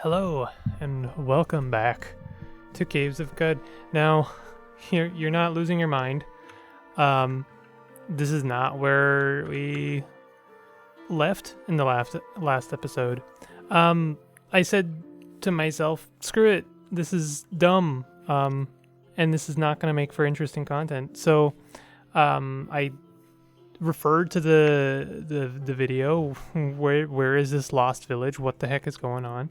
Hello, and welcome back to Caves of Qud. Now, you're not losing your mind. This is not where we left in the last episode. I said to myself, "Screw it. This is dumb. And this is not going to make for interesting content." So, I referred to the video. Where is this lost village? What the heck is going on?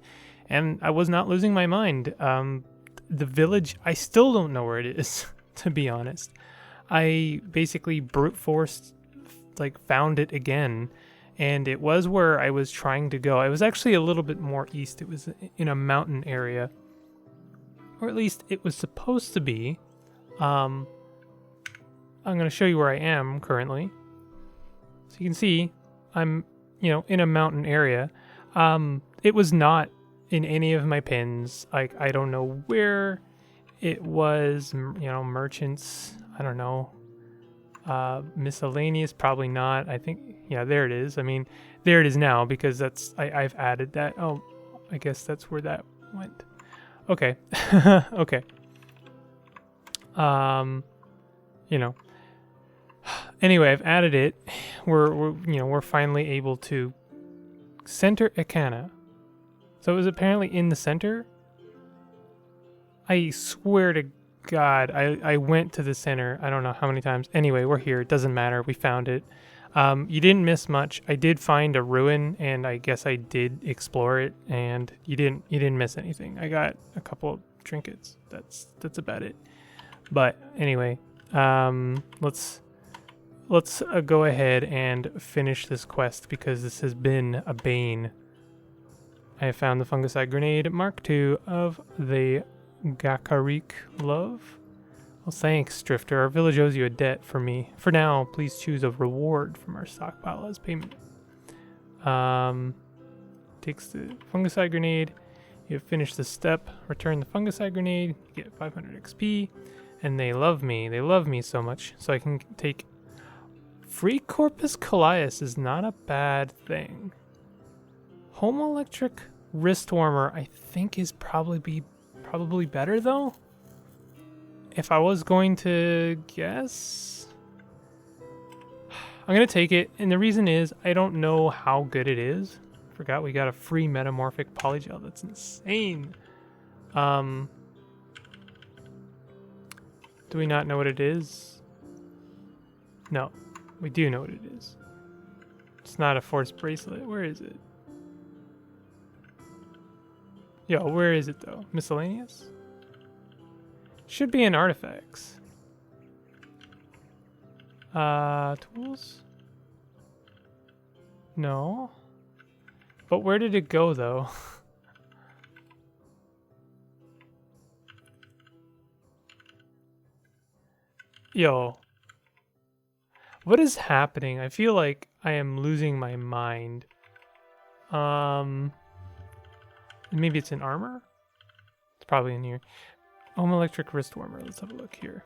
And I was not losing my mind. The village, I still don't know where it is, to be honest. I basically brute forced, found it again, and it was where I was trying to go. I was actually a little bit more east. It was in a mountain area, or at least it was supposed to be. I'm going to show you where I am currently. So you can see I'm, in a mountain area. It was not in any of my pins. I don't know where it was, merchants, I don't know. Miscellaneous, probably not. I think, yeah, there it is. I mean, there it is now because I've added that. Oh, I guess that's where that went. Okay. Okay. Anyway, I've added it. We're finally able to center Ekana. So it was apparently in the center. I swear to God, I went to the center. I don't know how many times. Anyway, we're here. It doesn't matter. We found it. You didn't miss much. I did find a ruin, and I guess I did explore it. And you didn't miss anything. I got a couple of trinkets. That's about it. But anyway, let's go ahead and finish this quest because this has been a bane. I have found the fungicide grenade Mark II of the Gakarik love. Well, thanks, Drifter. Our village owes you a debt for me. For now, please choose a reward from our stockpile as payment. Takes the fungicide grenade. You have finished the step. Return the fungicide grenade. You get 500 XP. And they love me. They love me so much. So I can take... Free Corpus Colias is not a bad thing. Home electric wrist warmer, I think, is probably better though. If I was going to guess, I'm gonna take it, and the reason is I don't know how good it is. Forgot we got a free metamorphic polygel. That's insane. Do we not know what it is? No, we do know what it is. It's not a force bracelet. Where is it? Yo, where is it though? Miscellaneous? Should be in artifacts. Tools? No. But where did it go though? Yo. What is happening? I feel like I am losing my mind. Maybe it's in armor? It's probably in here. Home electric wrist warmer. Let's have a look here.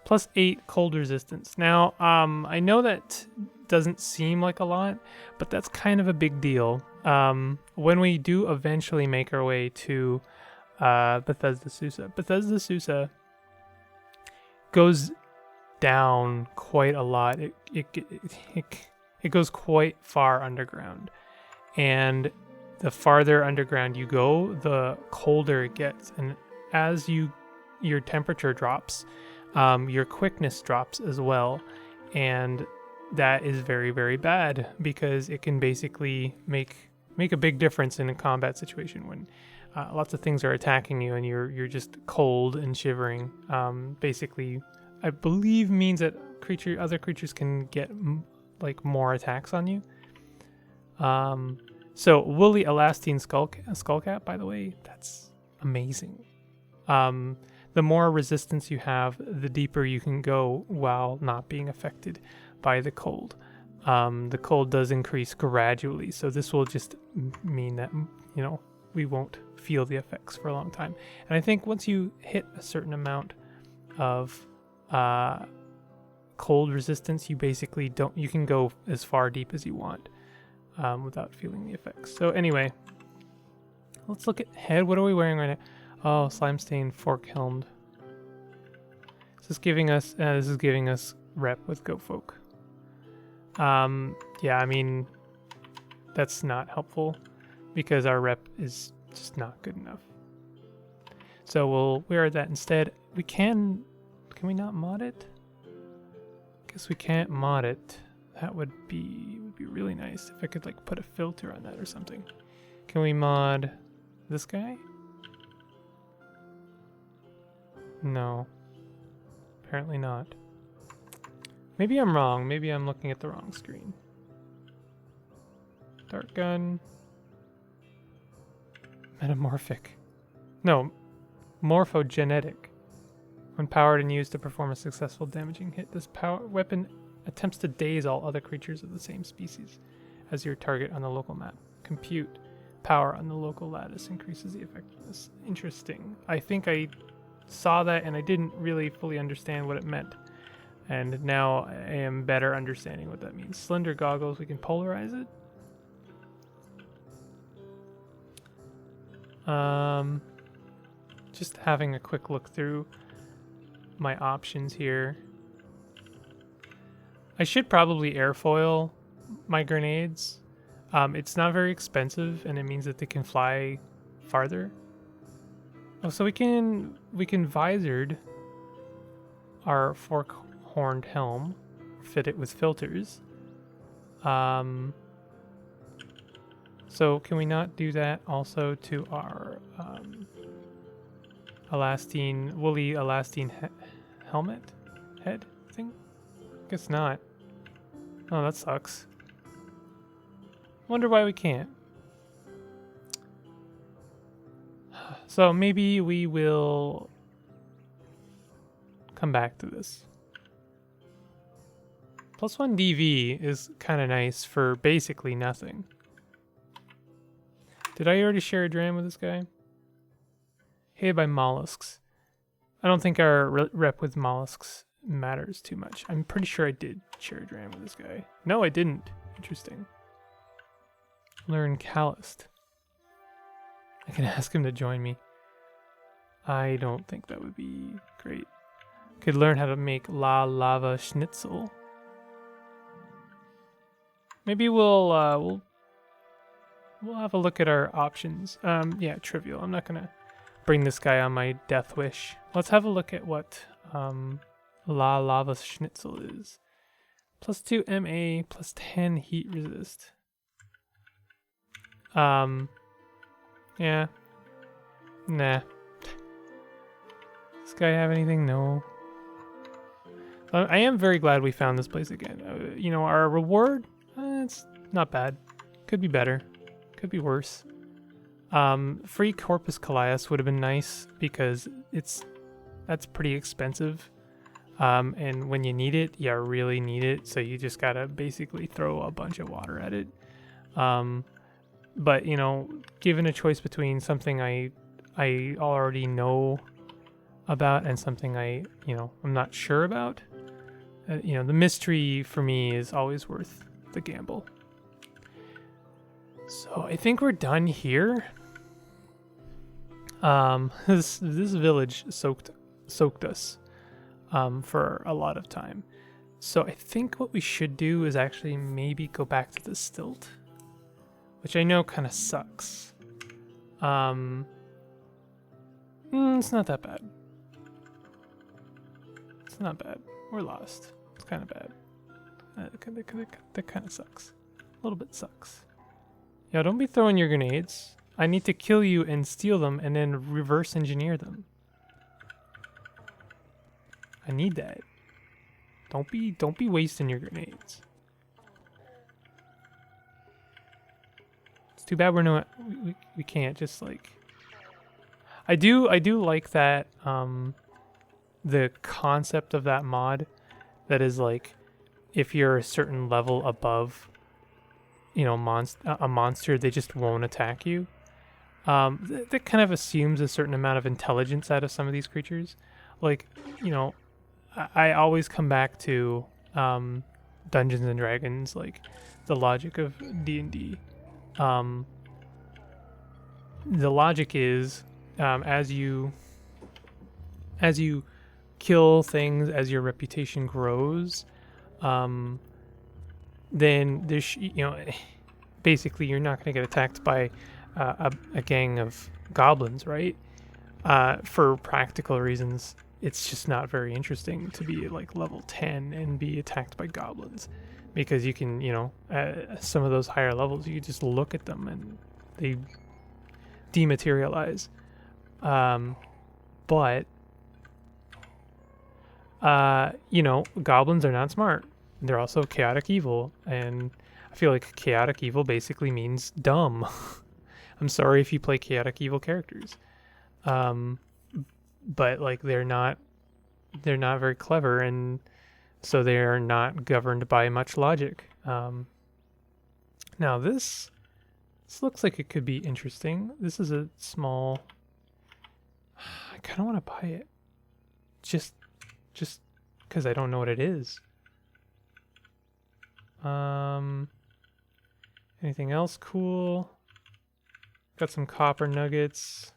+8 cold resistance. Now, I know that doesn't seem like a lot, but that's kind of a big deal. When we do eventually make our way to Bethesda Susa goes down quite a lot. It goes quite far underground, and the farther underground you go, the colder it gets. And as your temperature drops, your quickness drops as well. And that is very, very bad because it can basically make a big difference in a combat situation when lots of things are attacking you and you're just cold and shivering. Basically, I believe means that other creatures can get more attacks on you. So, woolly elastine skullcap, by the way, that's amazing. The more resistance you have, the deeper you can go while not being affected by the cold. The cold does increase gradually, so this will just mean that, we won't feel the effects for a long time. And I think once you hit a certain amount of cold resistance, you can go as far deep as you want. Without feeling the effects. So anyway, Let's look at head. What are we wearing right now? Oh, slime stain fork helmed. This is giving us rep with goat folk. Yeah, I mean, that's not helpful because our rep is just not good enough. So we'll wear that instead. Can we not mod it? Guess we can't mod it. That would be really nice if I could like put a filter on that or something. Can we mod this guy? No. Apparently not. Maybe I'm wrong. Maybe I'm looking at the wrong screen. Dart gun. Metamorphic. No. Morphogenetic. When powered and used to perform a successful damaging hit, this weapon attempts to daze all other creatures of the same species as your target on the local map. Compute. Power on the local lattice increases the effectiveness. Interesting. I think I saw that and I didn't really fully understand what it meant. And now I am better understanding what that means. Slender goggles, we can polarize it. Just having a quick look through my options here. I should probably airfoil my grenades. It's not very expensive and it means that they can fly farther. Oh, so we can visored our fork-horned helm, fit it with filters. So can we not do that also to our woolly elastine helmet head thing? Guess not. Oh, that sucks. Wonder why we can't. So maybe we will come back to this. +1 DV is kind of nice for basically nothing. Did I already share a dram with this guy? Hated by mollusks. I don't think our rep with mollusks matters too much. I'm pretty sure I did share a dram with this guy. No, I didn't. Interesting. Learn calloused. I can ask him to join me. I don't think that would be great. Could learn how to make lava schnitzel. Maybe we'll have a look at our options. Yeah, trivial. I'm not gonna bring this guy on my death wish. Let's have a look at what lava schnitzel is. +2 MA, +10 heat resist. Yeah. Nah. Does this guy have anything? No. I am very glad we found this place again. You know, our reward, it's not bad. Could be better. Could be worse. Free Corpus Callias would have been nice because that's pretty expensive. And when you need it, you really need it. So you just gotta basically throw a bunch of water at it. But you know, given a choice between something I already know about and something I'm not sure about, you know, the mystery for me is always worth the gamble. So I think we're done here. This village soaked us for a lot of time. So I think what we should do is actually maybe go back to the stilt, which I know kind of sucks. It's not that bad. It's not bad. We're lost. It's kind of bad. That kind of sucks. A little bit sucks. Yeah, don't be throwing your grenades. I need to kill you and steal them and then reverse engineer them. I need that. Don't be wasting your grenades. It's too bad we're not we can't just like I do like that the concept of that mod that is like if you're a certain level above, you know, a monster, they just won't attack you. That kind of assumes a certain amount of intelligence out of some of these creatures. Like, you know, I always come back to Dungeons and Dragons, like the logic of D&D. the logic is, as you kill things, as your reputation grows, then there's basically you're not going to get attacked by a gang of goblins, right? For practical reasons, it's just not very interesting to be like level 10 and be attacked by goblins, because you can, some of those higher levels, you just look at them and they dematerialize. But goblins are not smart. They're also chaotic evil, and I feel like chaotic evil basically means dumb. I'm sorry if you play chaotic evil characters. But like they're not very clever, and so they are not governed by much logic. Now this looks like it could be interesting. This is a small. I kind of want to buy it, just because I don't know what it is. Anything else cool? Got some copper nuggets.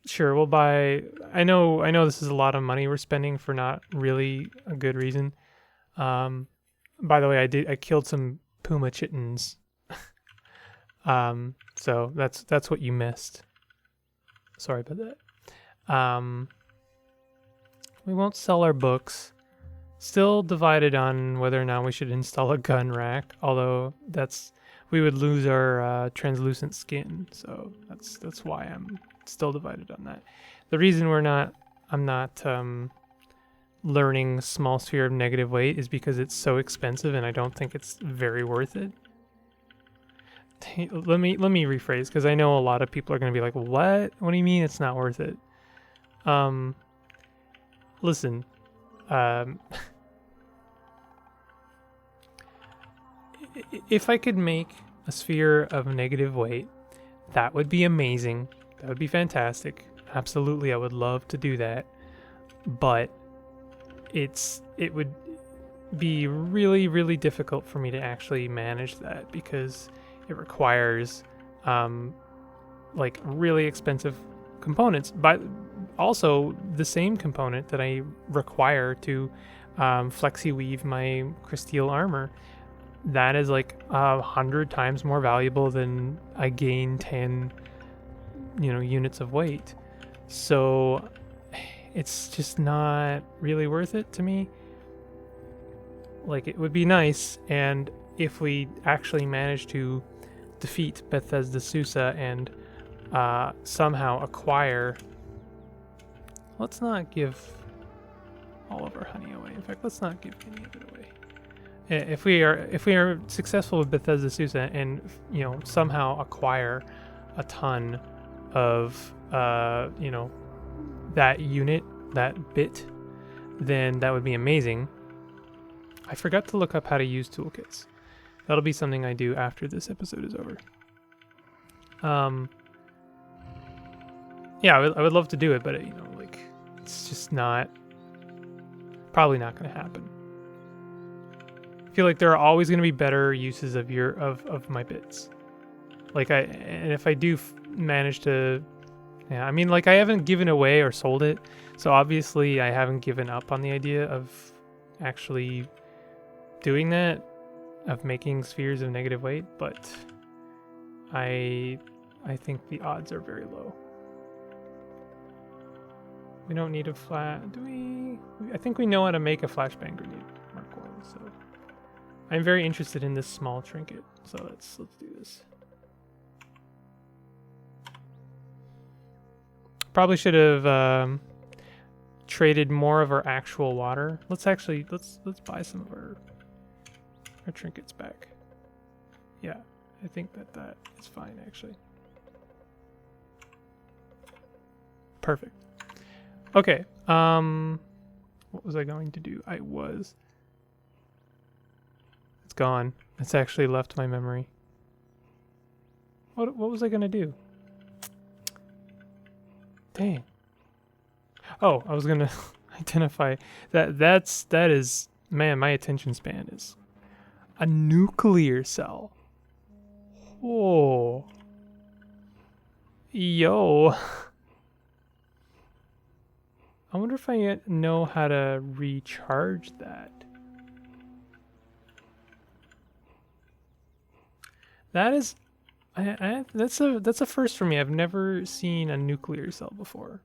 Sure, we'll buy. I know this is a lot of money we're spending for not really a good reason. By the way, I killed some puma chittens. So that's what you missed. Sorry about that. We won't sell our books. Still divided on whether or not we should install a gun rack, although we would lose our translucent skin, so that's why I'm still divided on that. The reason I'm not learning small sphere of negative weight is because it's so expensive and I don't think it's very worth it. Let me rephrase, because I know a lot of people are going to be like, what do you mean it's not worth it? Listen, if I could make a sphere of negative weight, that would be amazing. That would be fantastic. Absolutely, I would love to do that. But it would be really, really difficult for me to actually manage that, because it requires like really expensive components, but also the same component that I require to flexi weave my crysteel armor. That is like 100 times more valuable than I gain 10 units of weight. So it's just not really worth it to me. Like, it would be nice, and if we actually manage to defeat Bethesda Susa and somehow acquire. Let's not give all of our honey away. In fact, let's not give any of it away. If we are successful with Bethesda Susa and somehow acquire a ton of that unit, that bit, then that would be amazing. I forgot to look up how to use toolkits. That'll be something I do after this episode is over. Yeah, I would love to do it, but it's just probably not going to happen. I feel like there are always going to be better uses of my bits. And if I do manage to, I haven't given away or sold it, so obviously I haven't given up on the idea of actually doing that, of making spheres of negative weight, but I think the odds are very low. We don't need a do we? I think we know how to make a flashbang grenade, Mark 1, so I'm very interested in this small trinket, so let's do this. Probably should have traded more of our actual water. Let's buy some of our trinkets back. Yeah, I think that is fine, actually. Perfect. Okay, what was I going to do? It's gone. It's actually left my memory. What was I gonna do? Dang. Oh, I was gonna identify that is, man, my attention span is a nuclear cell. Oh. Yo. I wonder if I yet know how to recharge that. That is, that's a first for me. I've never seen a nuclear cell before.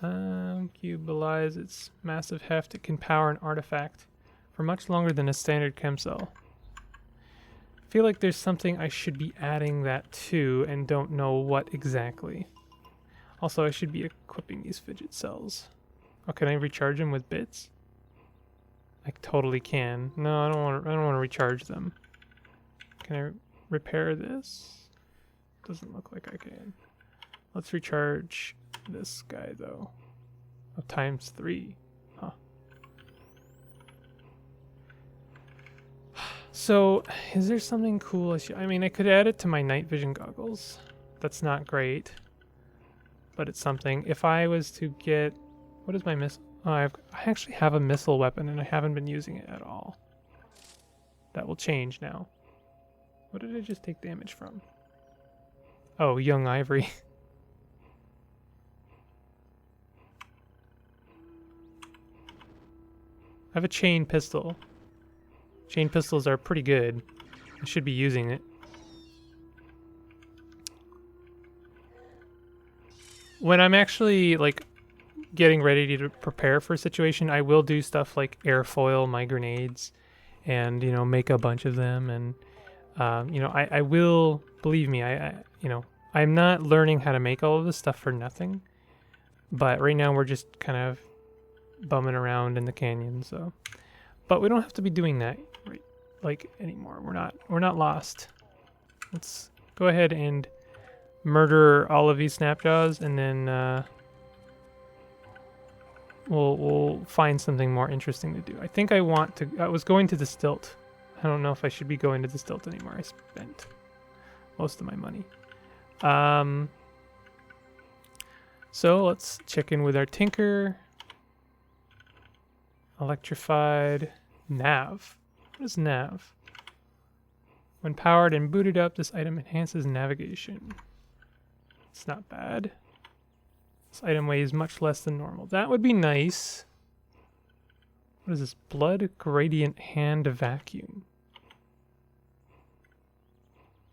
Cubelize its massive heft. It can power an artifact for much longer than a standard chem cell. I feel like there's something I should be adding that to and don't know what exactly. Also, I should be equipping these fidget cells. Oh, can I recharge them with bits? I totally can. No, I don't want to recharge them. Can I repair this? Doesn't look like I can. Let's recharge this guy though. Oh, times 3. Huh. So, is there something cool? I mean, I could add it to my night vision goggles. That's not great, but it's something. If I was to get, what is my missile? Oh, I actually have a missile weapon and I haven't been using it at all. That will change now. What did I just take damage from? Oh, young ivory. I have a chain pistol. Chain pistols are pretty good. I should be using it. When I'm actually like getting ready to prepare for a situation, I will do stuff like airfoil my grenades and, you know, make a bunch of them. And, you know, I will, believe me, you know, I'm not learning how to make all of this stuff for nothing. But right now we're just kind of bumming around in the canyon, so. But we don't have to be doing that right like anymore. We're not lost. Let's go ahead and murder all of these snapjaws, and then we'll find something more interesting to do. I think I was going to the stilt. I don't know if I should be going to the stilt anymore. I spent most of my money. So let's check in with our tinker. Electrified nav. What is nav? When powered and booted up, this item enhances navigation. It's not bad. This item weighs much less than normal. That would be nice. What is this? Blood gradient hand vacuum.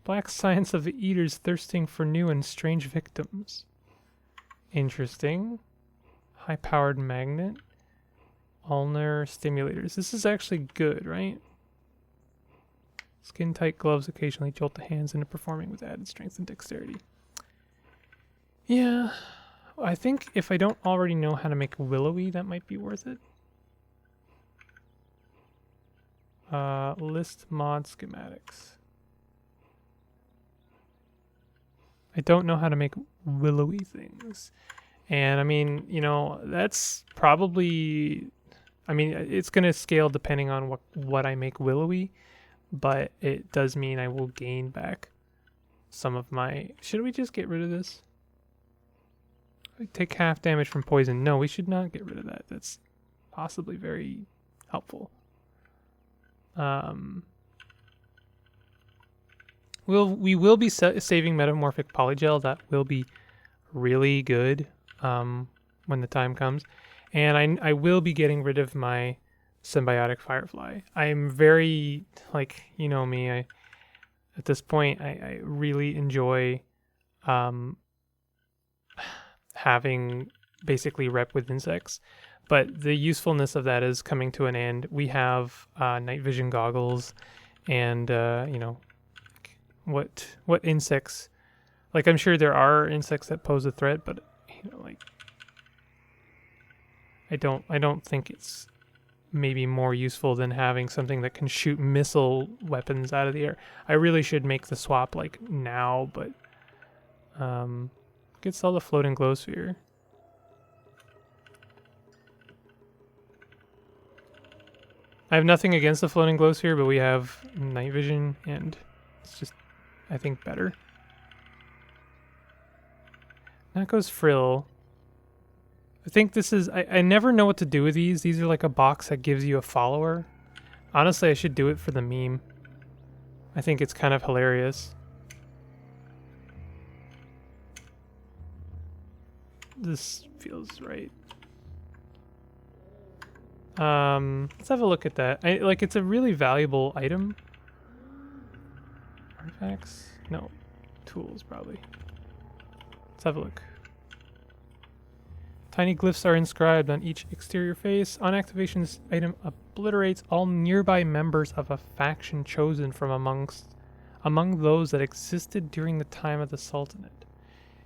Black science of the eaters thirsting for new and strange victims. Interesting. High-powered magnet. Ulnar stimulators. This is actually good, right? Skin-tight gloves occasionally jolt the hands into performing with added strength and dexterity. Yeah, I think if I don't already know how to make willowy, that might be worth it. List mod schematics. I don't know how to make willowy things. And I mean, you know, that's probably, I mean, it's going to scale depending on what I make willowy, but it does mean I will gain back some of my, should we just get rid of this? Take half damage from poison. No, we should not get rid of that. That's possibly very helpful. We will be saving metamorphic polygel. That will be really good when the time comes. And I will be getting rid of my symbiotic firefly. I'm very, like, you know me, at this point, I really enjoy having basically rep with insects. But the usefulness of that is coming to an end. We have night vision goggles and, you know, what insects, like, I'm sure there are insects that pose a threat, but, you know, like, I don't think it's maybe more useful than having something that can shoot missile weapons out of the air. I really should make the swap like now, but could sell the floating glow sphere. I have nothing against the floating glow sphere, but we have night vision, and it's just, I think, better. That goes frill. I think this is, I never know what to do with these. These are like a box that gives you a follower. Honestly, I should do it for the meme. I think it's kind of hilarious. this feels right. Let's have a look at that. Like, it's a really valuable item. Artifacts? No. Tools, probably. Let's have a look. Tiny glyphs are inscribed on each exterior face. On activation, this item obliterates all nearby members of a faction chosen from among those that existed during the time of the Sultanate.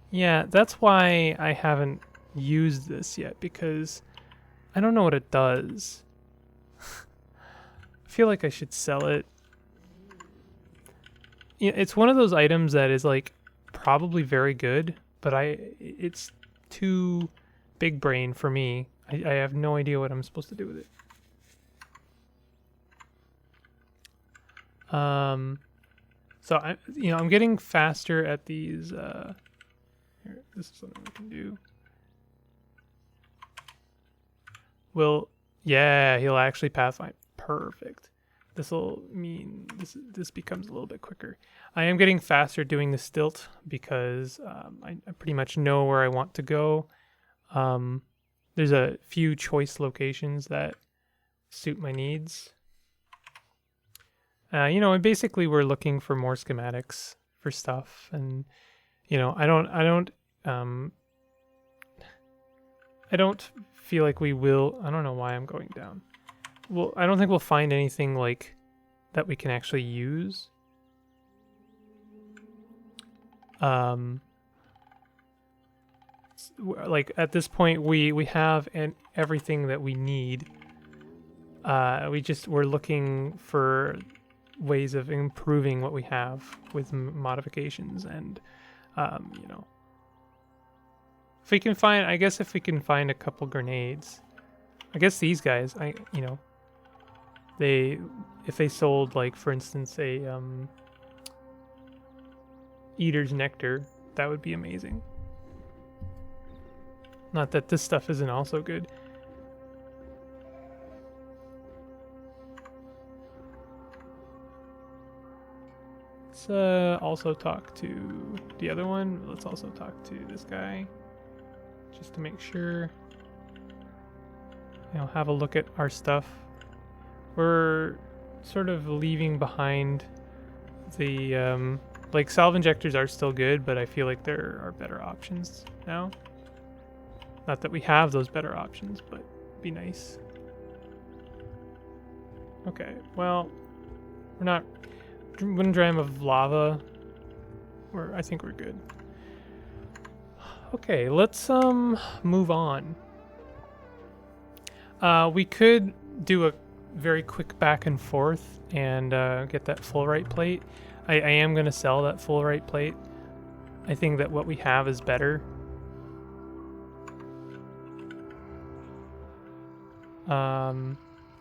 Yeah, that's why I haven't used this yet, because I don't know what it does. I feel like I should sell it. Yeah, it's one of those items that is like probably very good, but it's too big brain for me. I have no idea what I'm supposed to do with it. So I'm getting faster at these. Here, this is something we can do. Yeah, he'll actually pathfind. Perfect. This will mean this becomes a little bit quicker. I am getting faster doing the stilt because I pretty much know where I want to go. There's a few choice locations that suit my needs. And basically we're looking for more schematics for stuff, and I don't feel like we will. I don't know why I'm going down. Well, I don't think we'll find anything like that we can actually use. Like at this point we have everything that we need. We're looking for ways of improving what we have with modifications, and if we can find, if we can find a couple grenades. I guess these guys, if they sold, like, for instance, a Eater's Nectar, that would be amazing. Not that this stuff isn't also good. Let's also talk to the other one. Let's also talk to this guy, just to make sure. Have a look at our stuff. We're sort of leaving behind the like, salve injectors are still good, but I feel like there are better options now. Not that we have those better options, but it'd be nice. Okay, well, we're not. 1 gram of lava. I think we're good. Okay, let's move on. We could do a very quick back and forth and get that full-right plate. I am going to sell that full-right plate. I think that what we have is better.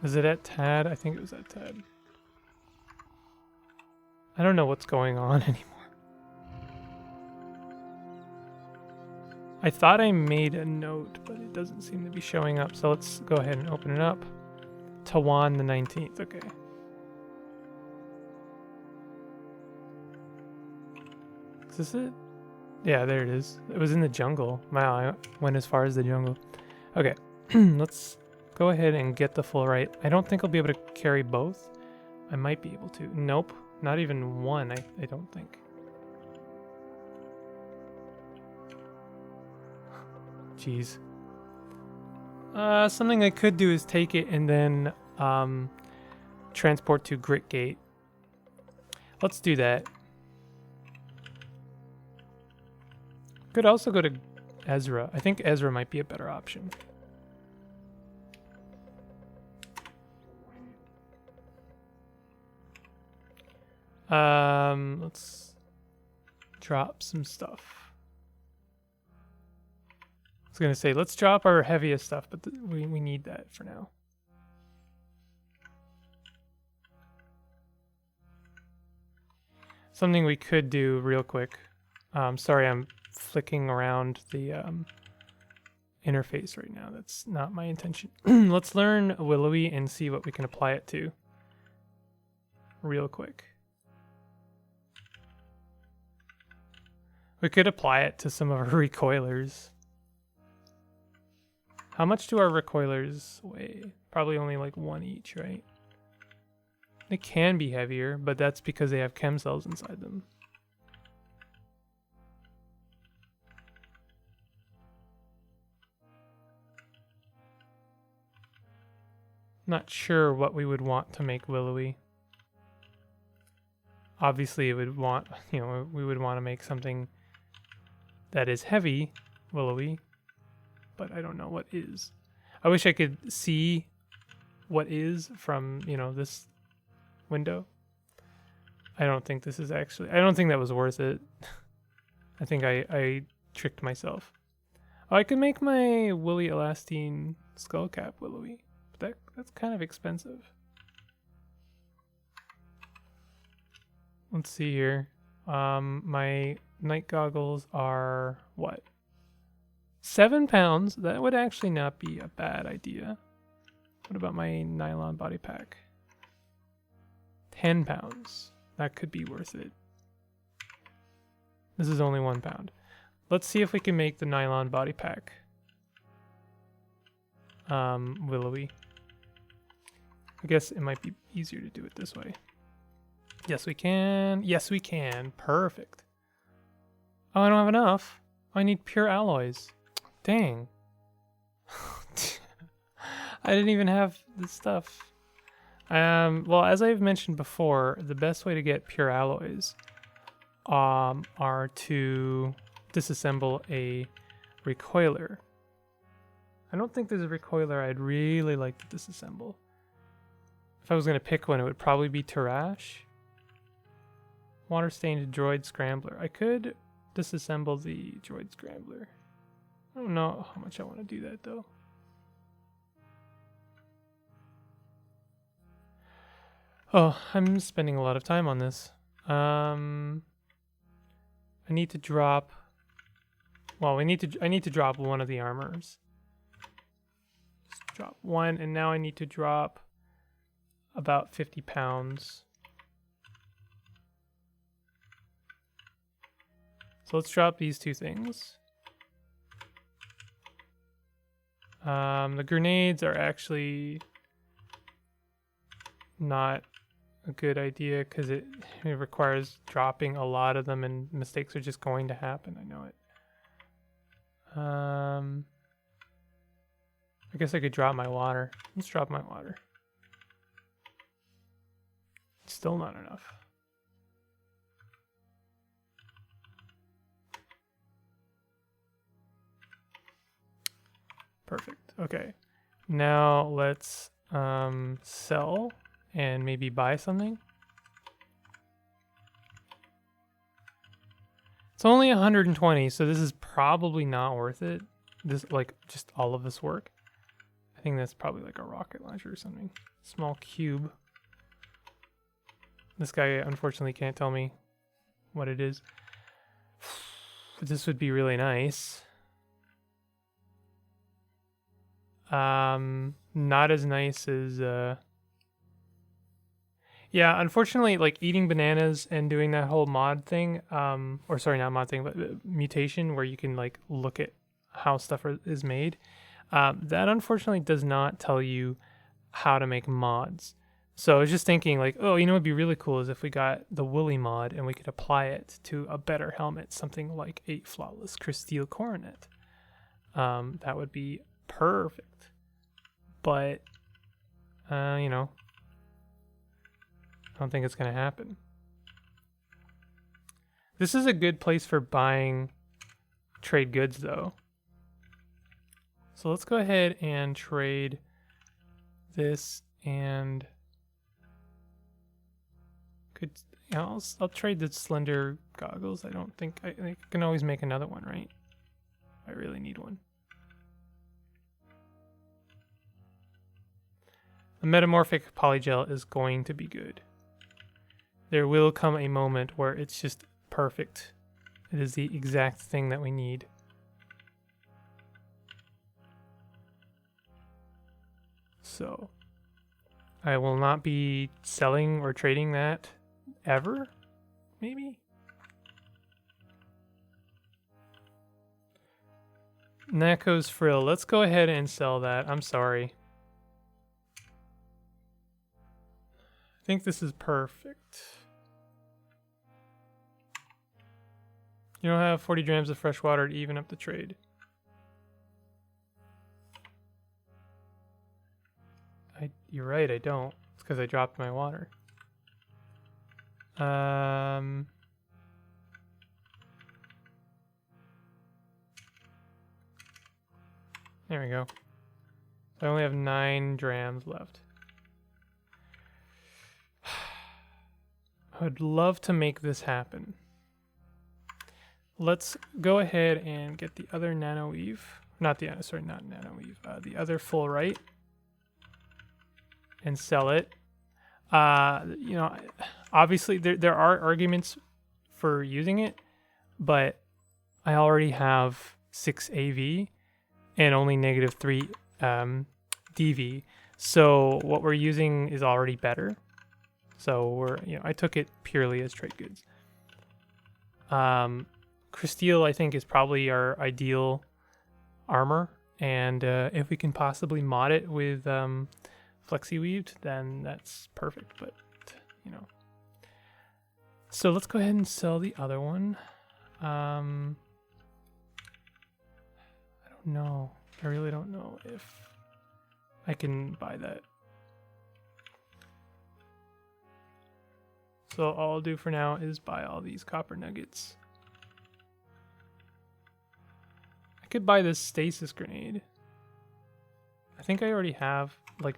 Is it at Tad? I think it was at Tad. I don't know what's going on anymore. I thought I made a note, but it doesn't seem to be showing up. So let's go ahead and open it up. Tawan the 19th. Okay. Is this it? Yeah, there it is. It was in the jungle. Wow, I went as far as the jungle. Okay. Let's go ahead and get the full right. I don't think I'll be able to carry both. I might be able to. Nope. Not even one, I don't think. Jeez. Something I could do is take it and then transport to Gritgate. Let's do that. Could also go to Ezra. I think Ezra might be a better option. Let's drop some stuff. I was gonna say, let's drop our heaviest stuff, but we need that for now. Something we could do real quick. Sorry, I'm flicking around the interface right now. That's not my intention. Let's learn Willowy and see what we can apply it to real quick. We could apply it to some of our recoilers. How much do our recoilers weigh? Probably only like 1 each, right? They can be heavier, but that's because they have chem cells inside them. Not sure what we would want to make willowy. Obviously, it would want, we would want to make something that is heavy, willowy, but I don't know what is. I wish I could see what is from, this window. I don't think this is actually, I don't think that was worth it. I think I tricked myself. Oh, I could make my woolly elastine skull cap willowy, but that's kind of expensive. Let's see here. My night goggles are what? 7 pounds. That would actually not be a bad idea. What about my nylon body pack? 10 pounds. That could be worth it. This is only 1 pound. Let's see if we can make the nylon body pack willowy. I guess it might be easier to do it this way. Yes, we can. Yes, we can. Perfect. Oh, I don't have enough. I need pure alloys. Dang. I didn't even have this stuff. Well, as I've mentioned before, the best way to get pure alloys are to disassemble a recoiler. I don't think there's a recoiler I'd really like to disassemble. If I was going to pick one, it would probably be Tarash. Water-stained droid scrambler. I could disassemble the droid scrambler. I don't know how much I want to do that, though. Oh, I'm spending a lot of time on this. I need to drop... Well, I need to drop one of the armors. Just drop one, and now I need to drop about 50 pounds. So let's drop these two things. The grenades are actually not a good idea because it requires dropping a lot of them, and mistakes are just going to happen. I know it. I guess I could drop my water. Let's drop my water. It's still not enough. Perfect. Okay. Now let's sell and maybe buy something. It's only 120, so this is probably not worth it. This, like, just all of this work. I think that's probably like a rocket launcher or something. Small cube. This guy unfortunately can't tell me what it is. But this would be really nice. Not as nice as yeah, unfortunately, like eating bananas and doing that whole mod thing, or sorry, not mod thing, but mutation, where you can like look at how stuff is made, that unfortunately does not tell you how to make mods. So I was just thinking like, oh, what'd be really cool is if we got the woolly mod and we could apply it to a better helmet, something like a flawless crystal coronet. That would be perfect. But, I don't think it's going to happen. This is a good place for buying trade goods, though. So let's go ahead and trade this and... I'll trade the slender goggles. I think I can always make another one, right? I really need one. The metamorphic polygel is going to be good. There will come a moment where it's just perfect. It is the exact thing that we need. So, I will not be selling or trading that ever, maybe? Nako's Frill. Let's go ahead and sell that. I'm sorry. I think this is perfect. You don't have 40 grams of fresh water to even up the trade. You're right, I don't. It's because I dropped my water. There we go. I only have 9 drams left. I would love to make this happen. Let's go ahead and get the other nano weave. Not nano weave. The other full right. And sell it. You know, obviously there are arguments for using it, but I already have 6 AV and only -3 DV. So what we're using is already better. So I took it purely as trade goods. Crysteel, I think, is probably our ideal armor, and if we can possibly mod it with flexi weaved, then that's perfect. But so let's go ahead and sell the other one. I don't know. I really don't know if I can buy that. So all I'll do for now is buy all these copper nuggets. I could buy this stasis grenade. I think I already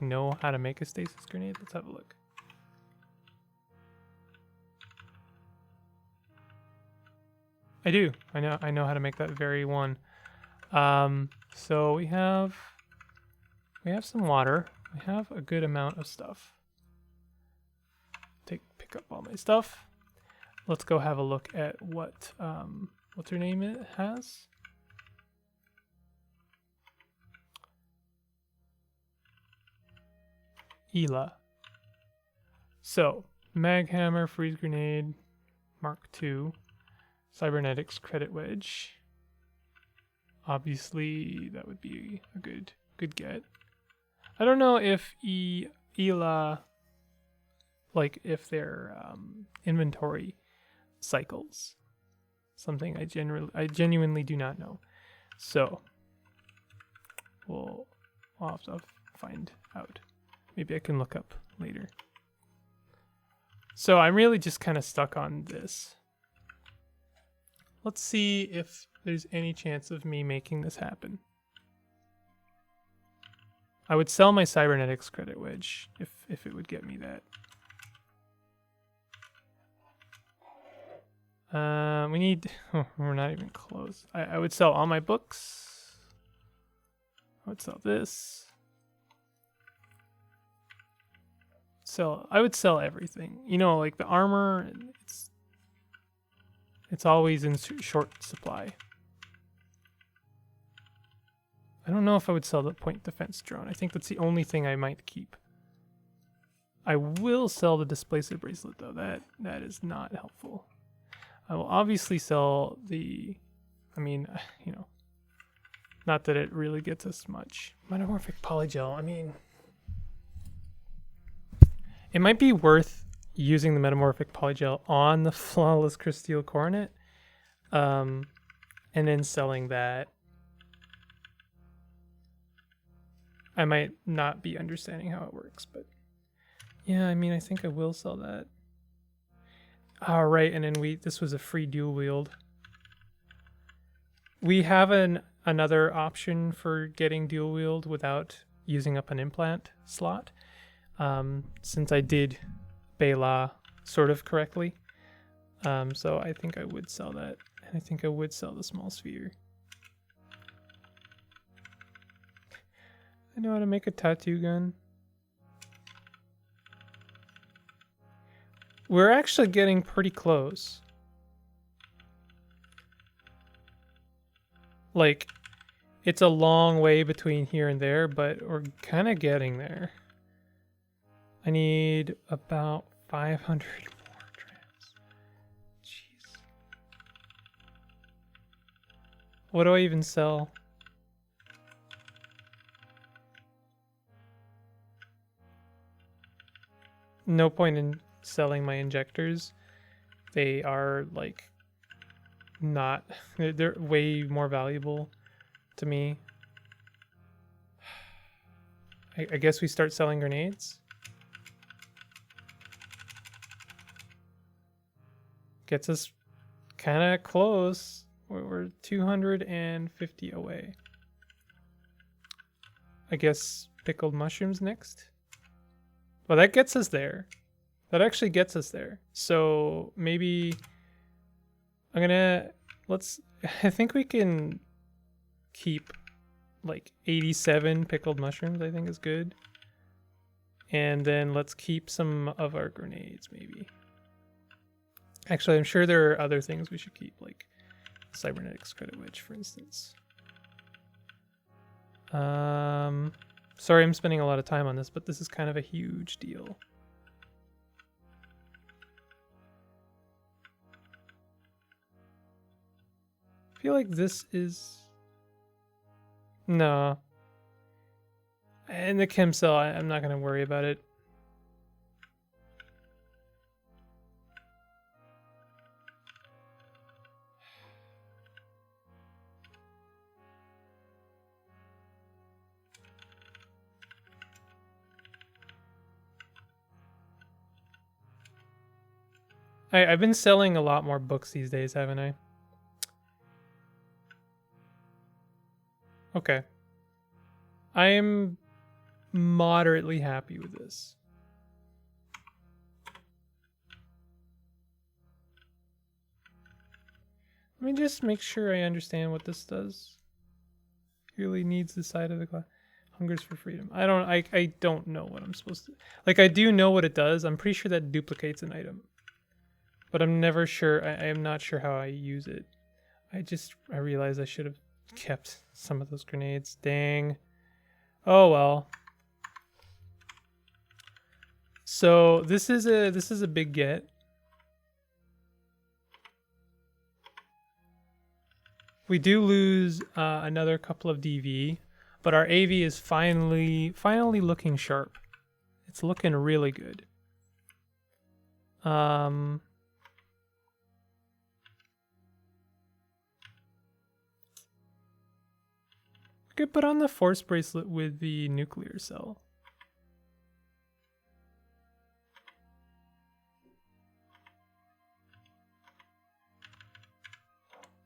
know how to make a stasis grenade. Let's have a look. I do. I know how to make that very one. So we have some water. We have a good amount of stuff. Pick up all my stuff. Let's go have a look at what what's her name it has. Ela. So, mag hammer, freeze grenade, Mark II, cybernetics, credit wedge. Obviously, that would be a good get. I don't know if Ela, like if their inventory cycles. Something I genuinely do not know. So, we'll have to find out. Maybe I can look up later. So I'm really just kind of stuck on this. Let's see if there's any chance of me making this happen. I would sell my cybernetics credit wedge if it would get me that. We need... Oh, we're not even close. I would sell all my books. I would sell this. I would sell everything. Like the armor, it's always in short supply. I don't know if I would sell the point defense drone. I think that's the only thing I might keep. I will sell the displacer bracelet though. That is not helpful. I will obviously sell the, not that it really gets us much. Metamorphic polygel, it might be worth using the metamorphic polygel on the flawless crysteel coronet, and then selling that. I might not be understanding how it works, but yeah, I think I will sell that. All right, and then this was a free dual wield. We have another option for getting dual wield without using up an implant slot. Since I did Bela sort of correctly. So I think I would sell that. And I think I would sell the small sphere. I know how to make a tattoo gun. We're actually getting pretty close. Like, it's a long way between here and there, but we're kind of getting there. I need about 500 more drams. Jeez. What do I even sell? no point in selling my injectors. They are like not, they're way more valuable to me. I guess we start selling grenades. Gets us kind of close. We're 250 away. I guess pickled mushrooms next. Well, that gets us there. That actually gets us there. So maybe I'm gonna, I think we can keep like 87 pickled mushrooms, I think is good. And then let's keep some of our grenades maybe. Actually, I'm sure there are other things we should keep, like cybernetics credit wedge, for instance. Sorry I'm spending a lot of time on this, but this is kind of a huge deal. I feel like this is... No. And the chem cell, I'm not going to worry about it. I've been selling a lot more books these days, haven't I? Okay. I am moderately happy with this. Let me just make sure I understand what this does. Really needs the side of the glass. Hungers for freedom. I don't know what I'm supposed to... Like, I do know what it does. I'm pretty sure that duplicates an item. But I'm never sure. I am not sure how I use it. I realized I should have kept some of those grenades. Dang. Oh well. So this is a big get. We do lose another couple of DV, but our AV is finally looking sharp. It's looking really good. We could put on the force bracelet with the nuclear cell.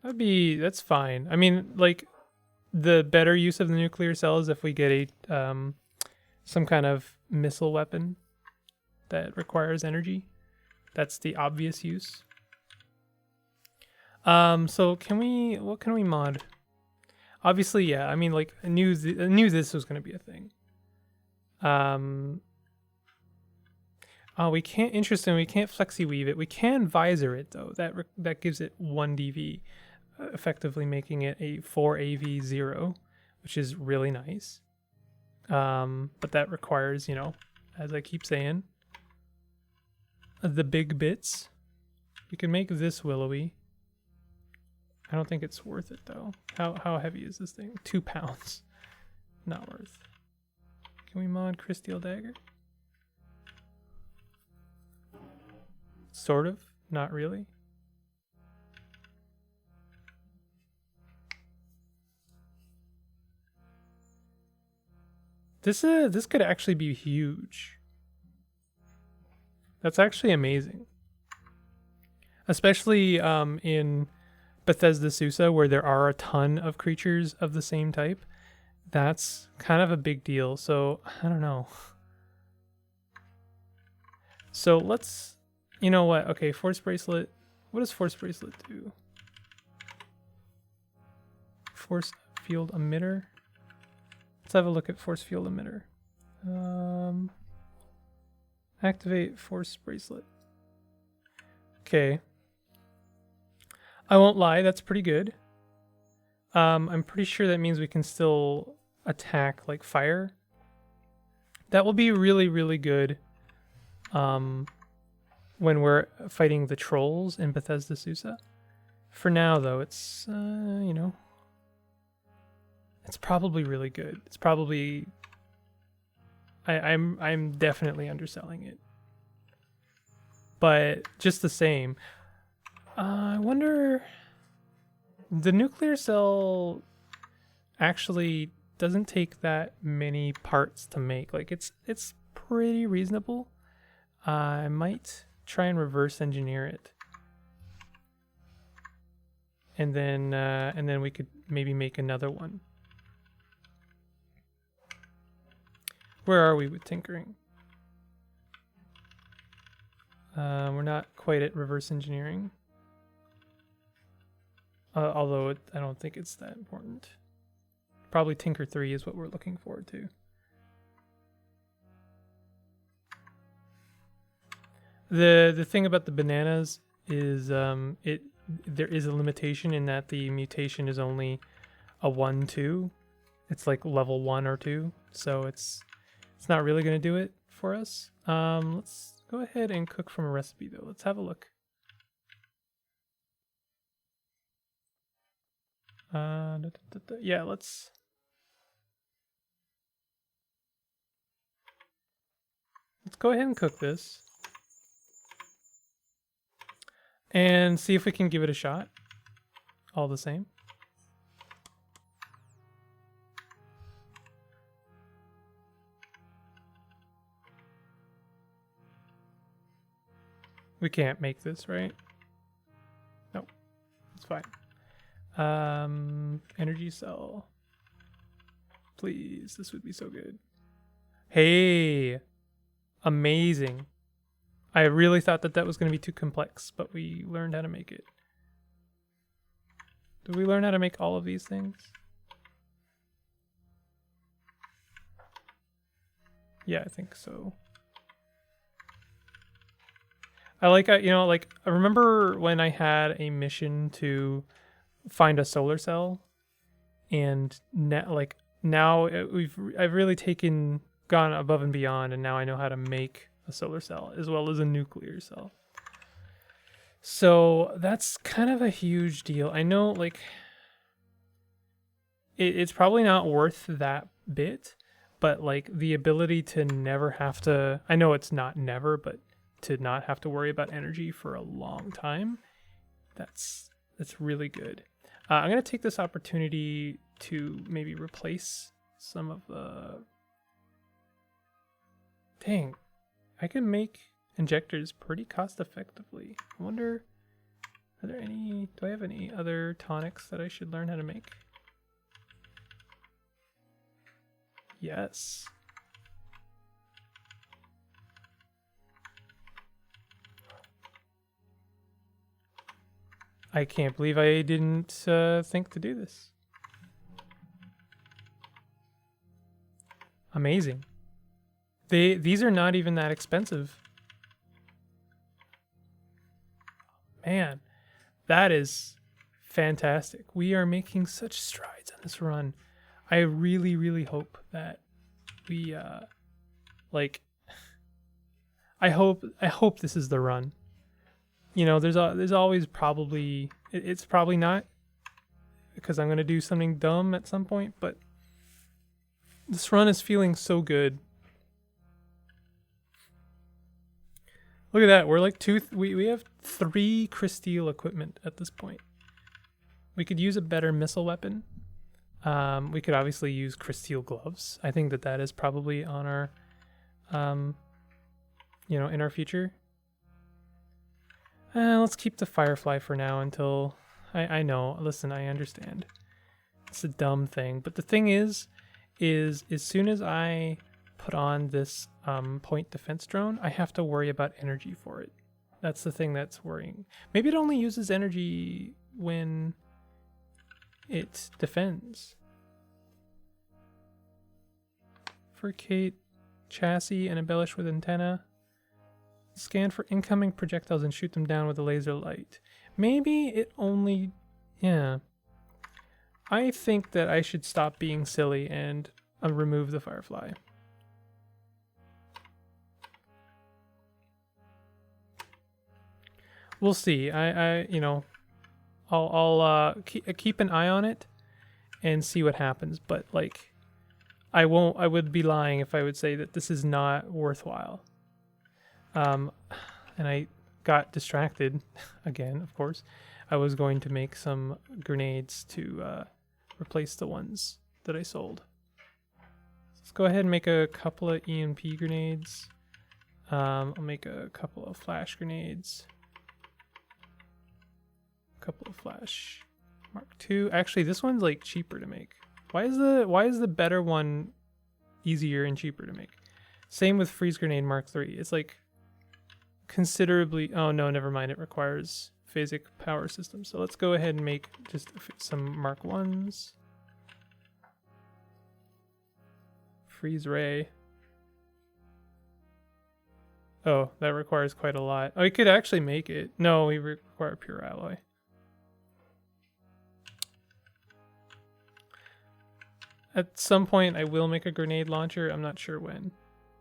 That's fine. I mean, like, the better use of the nuclear cell is if we get a some kind of missile weapon that requires energy. That's the obvious use. So what can we mod? Obviously, yeah. I mean, like, I knew this was going to be a thing. Oh, we can't. Interesting. We can't flexi weave it. We can visor it though. That gives it 1 DV, effectively making it a 4 AV 0, which is really nice. But that requires, you know, as I keep saying, the big bits. We can make this willowy. I don't think it's worth it though. How heavy is this thing? 2 pounds. Not worth. Can we mod Crysteel Dagger? Sort of. Not really. This could actually be huge. That's actually amazing. Especially in Bethesda Susa, where there are a ton of creatures of the same type. That's kind of a big deal. So, I don't know. So let's, you know what? Okay, Force Bracelet. What does Force Bracelet do? Force Field Emitter. Let's have a look at Force Field Emitter. Activate Force Bracelet. Okay. I won't lie, that's pretty good. I'm pretty sure that means we can still attack like fire. That will be really, really good when we're fighting the trolls in Bethesda Susa. For now, though, it's, you know, it's probably really good. It's probably... I'm definitely underselling it. but just the same. I wonder, the nuclear cell actually doesn't take that many parts to make. Like it's pretty reasonable. I might try and reverse engineer it, and then we could maybe make another one. Where are we with tinkering? We're not quite at reverse engineering. Although I don't think it's that important. Probably Tinker 3 is what we're looking forward to. The thing about the bananas is there is a limitation in that the mutation is only a 1-2. It's like level 1 or 2, so it's not really going to do it for us. Let's go ahead and cook from a recipe though. Let's have a look. Yeah, let's go ahead and cook this and see if we can give it a shot all the same. We can't make this, right? No, it's fine. Energy cell. Please, this would be so good. Hey, amazing. I really thought that was going to be too complex, but we learned how to make it. Did we learn how to make all of these things? Yeah, I think so. I like, you know, like I remember when I had a mission to find a solar cell, and now I've really gone above and beyond, and now I know how to make a solar cell as well as a nuclear cell. So that's kind of a huge deal. I know, like, it's probably not worth that bit, but like the ability to never have to, I know it's not never, but to not have to worry about energy for a long time, that's really good. I'm going to take this opportunity to maybe replace some of the... Dang, I can make injectors pretty cost effectively. I wonder, do I have any other tonics that I should learn how to make? Yes. I can't believe I didn't think to do this. Amazing. These are not even that expensive. Man, that is fantastic. We are making such strides on this run. I really, really hope that we I hope this is the run. You know, there's always probably, it's probably not, because I'm going to do something dumb at some point, but this run is feeling so good. Look at that. We're like we have 3 Crysteel equipment at this point. We could use a better missile weapon. We could obviously use Crysteel gloves. I think that is probably on our, in our future. Let's keep the Firefly for now until... I know, listen, I understand. It's a dumb thing. But the thing is as soon as I put on this point defense drone, I have to worry about energy for it. That's the thing that's worrying. Maybe it only uses energy when it defends. Fabricate chassis and embellish with antenna. Scan for incoming projectiles and shoot them down with a laser light. Maybe it only... Yeah. I think that I should stop being silly and remove the Firefly. We'll see. I'll keep an eye on it and see what happens. But like, I would be lying if I would say that this is not worthwhile. And got distracted again, of course. I was going to make some grenades to replace the ones that I sold. Let's go ahead and make a couple of EMP grenades. I'll make a couple of flash grenades. A couple of flash Mark II. Actually, this one's like cheaper to make. Why is the better one easier and cheaper to make? Same with freeze grenade Mark III. It's like considerably. Oh no, never mind. It requires phasic power system. So let's go ahead and make just some Mark Is. Freeze ray. Oh, that requires quite a lot. Oh, we could actually make it. No, we require pure alloy. At some point, I will make a grenade launcher. I'm not sure when.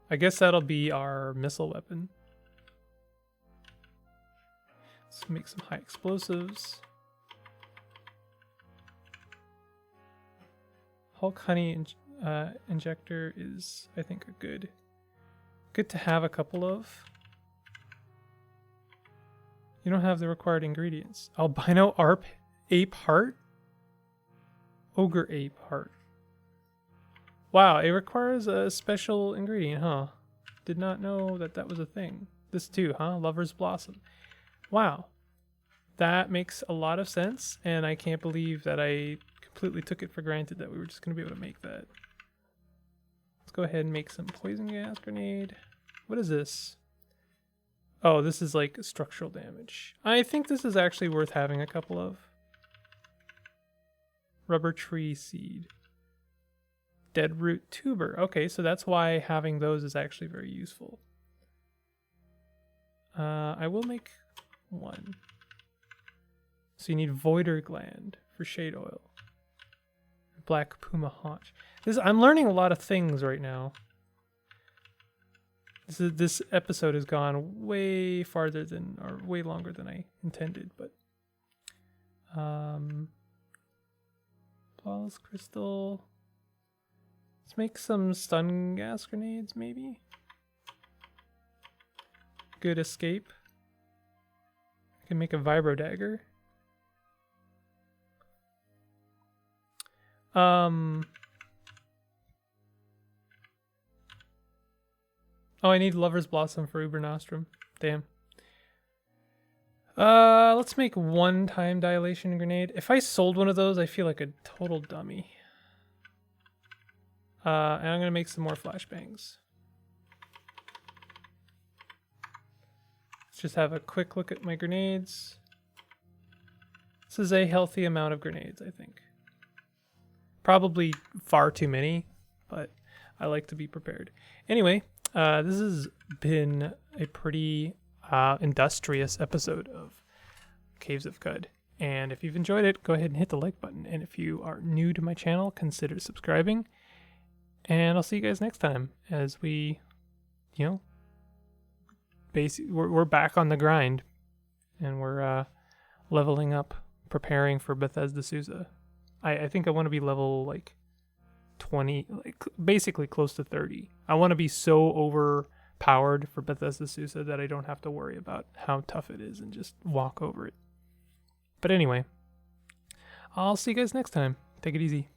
I guess that'll be our missile weapon. Let's make some high explosives. Hulk honey injector is, I think, a good to have a couple of. You don't have the required ingredients. Albino ape heart? Ogre ape heart. Wow, it requires a special ingredient, huh? Did not know that was a thing. This too, huh? Lover's Blossom. Wow. That makes a lot of sense, and I can't believe that I completely took it for granted that we were just going to be able to make that. Let's go ahead and make some poison gas grenade. What is this? Oh, this is like structural damage. I think this is actually worth having a couple of. Rubber tree seed. Dead root tuber. Okay, so that's why having those is actually very useful. I will make one. So you need voider gland for shade oil. Black puma haunch. I'm learning a lot of things right now. This episode has gone way farther than, or way longer than I intended, but flawless crystal. Let's make some stun gas grenades, maybe. Good escape. I can make a vibro dagger. Oh, I need Lover's Blossom for Uber Nostrum. Damn. Let's make one time dilation grenade. If I sold one of those, I feel like a total dummy. And I'm gonna make some more flashbangs. Let's just have a quick look at my grenades. This is a healthy amount of grenades, I think. Probably far too many, but I like to be prepared. Anyway, this has been a pretty industrious episode of Caves of Qud. And if you've enjoyed it, go ahead and hit the like button. And if you are new to my channel, consider subscribing. And I'll see you guys next time as we, basically, we're back on the grind. And we're leveling up, preparing for Bethesda Sousa. I think I want to be level, 20, basically close to 30. I want to be so overpowered for Bethesda Sousa that I don't have to worry about how tough it is and just walk over it. But anyway, I'll see you guys next time. Take it easy.